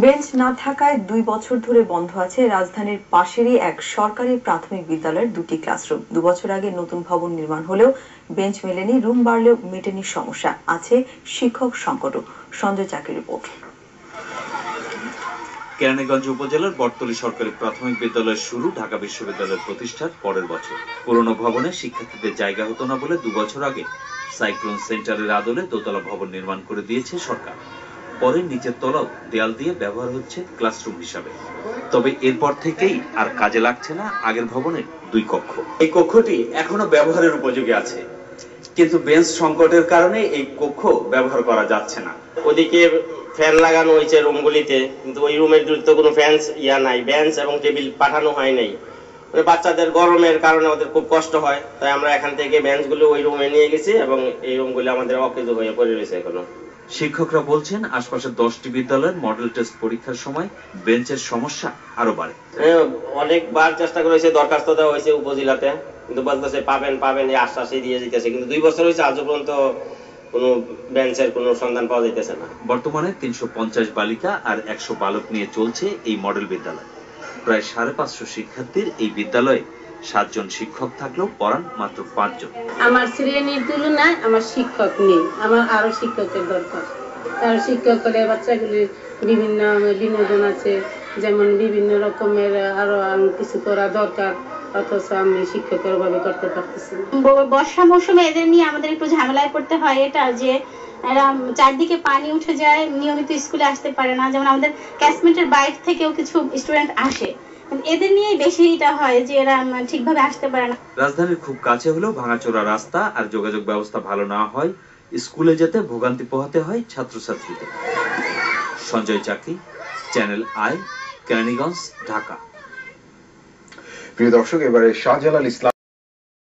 Bench না থাকায় 2 বছর ধরে বন্ধ আছে রাজধানীর পাশেরই এক সরকারি প্রাথমিক বিদ্যালয়ের 2টি ক্লাসরুম। 2 বছর আগে নতুন ভবন নির্মাণ হলেও বেঞ্চ মেলেনি, রুম বাড়লেও মেটেনি সমস্যা, আছে শিক্ষক সংকটও। সঞ্জয় চাকির রিপোর্ট। কেরানীগঞ্জ উপজেলার বটতলী সরকারি প্রাথমিক বিদ্যালয়ের শুরু ঢাকা বিশ্ববিদ্যালয়ের প্রতিষ্ঠার পরের বছর। পুরনো ভবনে শিক্ষার্থীদের জায়গা হতো না বলে 2 বছর আগে সাইক্লোন সেন্টারের আদলে দোতলা ভবন নির্মাণ করে দিয়েছে সরকার। পরে নিচের তলাও দেয়াল দিয়ে ব্যবহার হচ্ছে ক্লাসরুম হিসাবে। তবে এরপর থেকেই আর কাজে লাগছে না আগের ভবনের 2 কক্ষ। এই কক্ষটি এখনো ব্যবহারের উপযোগী আছে, কিন্তু বেঞ্চ সংকটের কারণে এই কক্ষ ব্যবহার করা যাচ্ছে না। ওদিকে ফ্যান লাগানো হয়েছে রুমগুলিতে, কিন্তু ওই রুমের তো কোনো ফ্যান নাই, বেঞ্চ এবং টেবিল পাঠানো হয় নাই। মানে বাচ্চাদের গরমের কারণে ওদের খুব কষ্ট হয়, তাই আমরা এখান থেকে বেঞ্চগুলো ওই রুমে নিয়ে গেছি এবং এই রুমগুলো আমাদের অকেজো হয়ে পড়ে রয়েছে এখনো। শিক্ষকরা বলছেন আশপাশের 10টি বিদ্যালয়ের মডেল টেস্ট পরীক্ষার সময় বেঞ্চের সমস্যা আরো বাড়ে। অনেকবার চেষ্টা করেছে, দরখাস্ত দেওয়া হয়েছে উপজেলাতে, কিন্তু বলতেছে পাবেন এই আশ্বাসই দিয়ে দিতেছে, কিন্তু 2 বছর হয়েছে আজও পর্যন্ত কোনো বেঞ্চের কোনো সন্ধান পাওয়া যাইতেছে না। বর্তমানে 350 বালিকা আর 100 বালক নিয়ে চলছে এই মডেল বিদ্যালয়। প্রায় 550 শিক্ষার্থীর এই বিদ্যালয়ে 7 জন শিক্ষক থাকলেও পড়ান মাত্র 5 জন। আমার শ্রেণীর তুলনায় আমার শিক্ষক নেই, আমার আরো শিক্ষকের দরকার। আরো শিক্ষক হলে বাচ্চাগুলির বিভিন্ন বিনোদন আছে, যেমন বিভিন্ন রকমের আরো কিছু করা দরকার, অথচ আমি শিক্ষকের ভাবে করতে পারতেছি না। বর্ষা মৌসুমে এদের নিয়ে আমাদের একটু ঝামেলায় পড়তে হয়, এটা যে এরা চারদিকে পানি উঠে যায়, নিয়মিত স্কুলে আসতে পারে না। যেমন আমাদের ক্যাসমেন্টের বাইরে থেকেও কিছু স্টুডেন্ট আসে, এদের নিয়ে বেশি এটা হয় যে এরা ঠিকভাবে আসতে পারে না। রাজধানীর খুব কাছে হলেও ভাঙাচোরা রাস্তা আর যোগাযোগ ব্যবস্থা ভালো না হয় স্কুলে যেতে ভোগান্তি পোহাতে হয় ছাত্রছাত্রীদের। সঞ্জয় চাকি, চ্যানেল আই, কেরানীগঞ্জ, ঢাকা। প্রিয় দর্শক, এবারে শাহজালাল ইসলাম